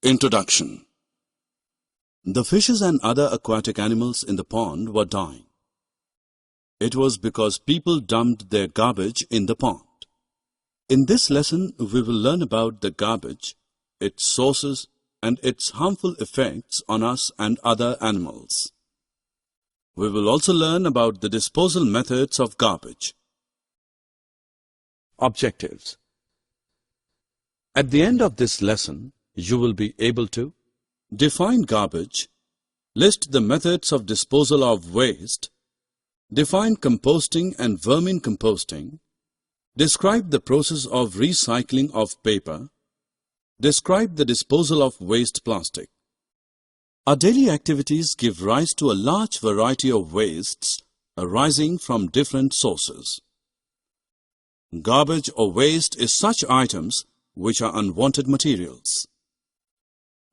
Introduction. The fishes and other aquatic animals in the pond were dying. It was because people dumped their garbage in the pond. In this lesson, we will learn about the garbage, its sources, and its harmful effects on us and other animals. We will also learn about the disposal methods of garbage. Objectives. At the end of this lesson, you will be able to define garbage, list the methods of disposal of waste, define composting and vermicomposting, describe the process of recycling of paper, describe the disposal of waste plastic. Our daily activities give rise to a large variety of wastes arising from different sources. Garbage or waste is such items which are unwanted materials.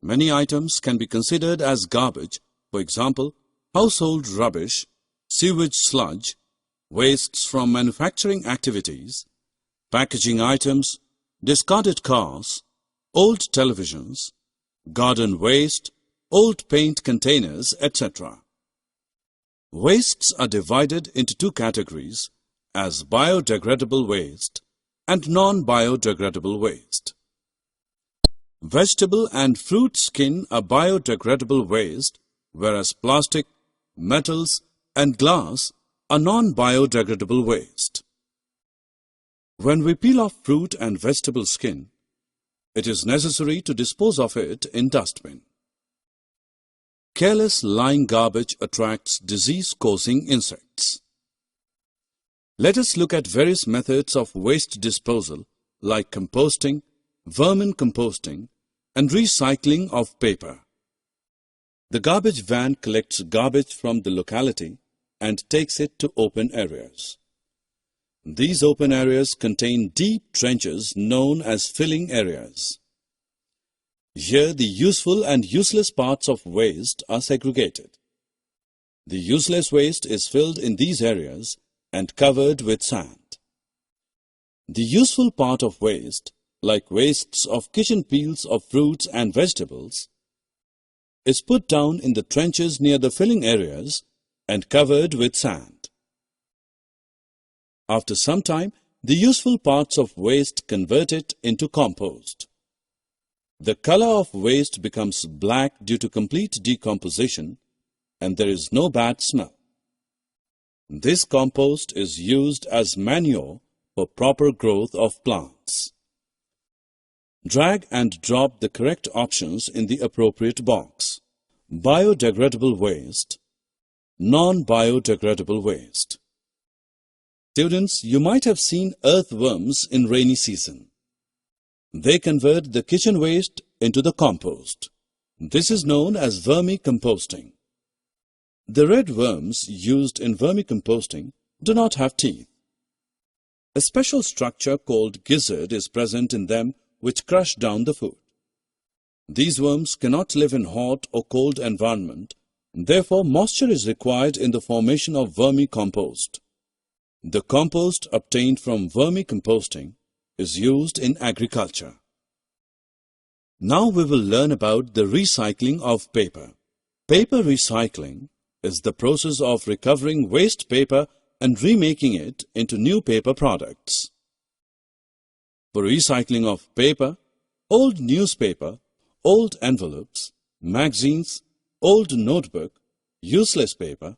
Many items can be considered as garbage, for example, household rubbish, sewage sludge, wastes from manufacturing activities, packaging items, discarded cars, old televisions, garden waste, old paint containers, etc. Wastes are divided into two categories as biodegradable waste and non-biodegradable waste. Vegetable and fruit skin are biodegradable waste, whereas plastic, metals, and glass are non-biodegradable waste. When we peel off fruit and vegetable skin, it is necessary to dispose of it in dustbin. Careless lying garbage attracts disease-causing insects. Let us look at various methods of waste disposal like composting, vermicomposting, and recycling of paper. The garbage van collects garbage from the locality and takes it to open areas. These open areas contain deep trenches known as filling areas. Here the useful and useless parts of waste are segregated. The useless waste is filled in these areas and covered with sand. The useful part of waste, like wastes of kitchen peels of fruits and vegetables, is put down in the trenches near the filling areas and covered with sand. After some time, the useful parts of waste convert it into compost. The color of waste becomes black due to complete decomposition, and there is no bad smell. This compost is used as manure for proper growth of plants. Drag and drop the correct options in the appropriate box. Biodegradable waste, non-biodegradable waste. Students, you might have seen earthworms in rainy season. They convert the kitchen waste into the compost. This is known as vermicomposting. The red worms used in vermicomposting do not have teeth. A special structure called gizzard is present in them which crush down the food. These worms cannot live in hot or cold environment, therefore moisture is required in the formation of vermicompost. The compost obtained from vermicomposting is used in agriculture. Now we will learn about the recycling of paper. Paper recycling is the process of recovering waste paper and remaking it into new paper products. For recycling of paper, old newspaper, old envelopes, magazines, old notebook, useless paper,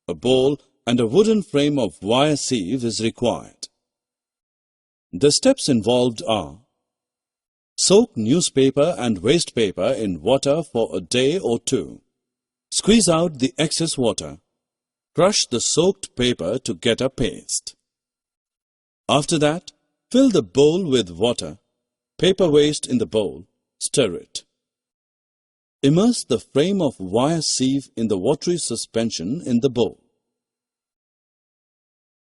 a bowl and a wooden frame of wire sieve is required. The steps involved are: soak newspaper and waste paper in water for a day or two. Squeeze out the excess water. Crush the soaked paper to get a paste. After that, fill the bowl with water, paper waste in the bowl, stir it. Immerse the frame of wire sieve in the watery suspension in the bowl.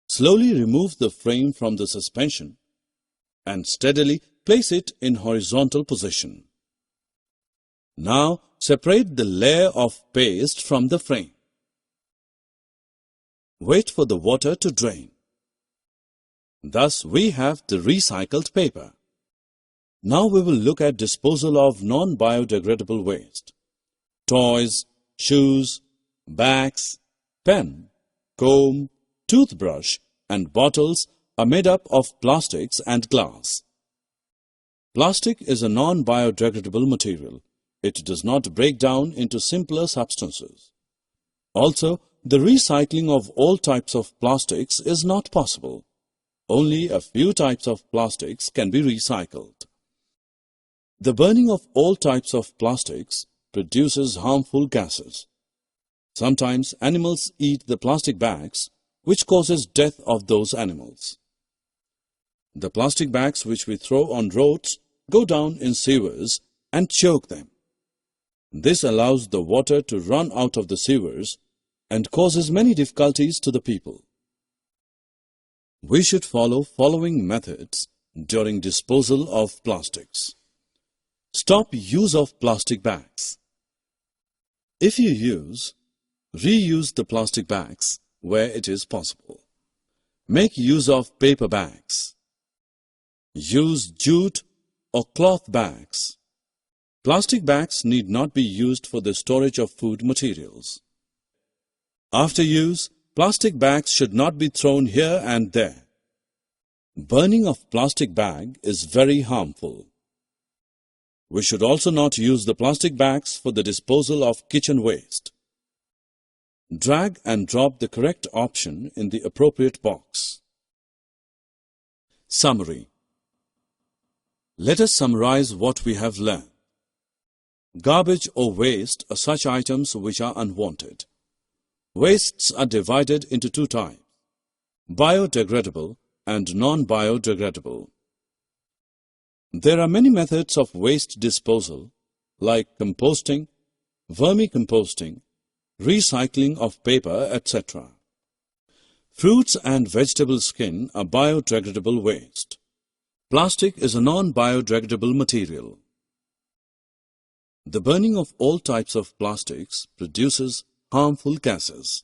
Slowly remove the frame from the suspension and steadily place it in horizontal position. Now separate the layer of paste from the frame. Wait for the water to drain. Thus we have the recycled paper. Now we will look at disposal of non-biodegradable waste. Toys, shoes, bags, pen, comb, toothbrush and bottles are made up of plastics and glass. Plastic is a non-biodegradable material. It does not break down into simpler substances. Also, the recycling of all types of plastics is not possible. Only a few types of plastics can be recycled. The burning of all types of plastics produces harmful gases. Sometimes animals eat the plastic bags, which causes death of those animals. The plastic bags which we throw on roads go down in sewers and choke them. This allows the water to run out of the sewers and causes many difficulties to the people. We should follow following methods during disposal of plastics. Stop use of plastic bags. If you use, reuse the plastic bags where it is possible. Make use of paper bags. Use jute or cloth bags. Plastic bags need not be used for the storage of food materials. After use, plastic bags should not be thrown here and there. Burning of plastic bag is very harmful. We should also not use the plastic bags for the disposal of kitchen waste. Drag and drop the correct option in the appropriate box. Summary. Let us summarize what we have learned. Garbage or waste are such items which are unwanted. Wastes are divided into two types: biodegradable and non-biodegradable. There are many methods of waste disposal like composting, vermicomposting, recycling of paper, etc. Fruits and vegetable skin are biodegradable waste. Plastic is a non-biodegradable material. The burning of all types of plastics produces harmful gases.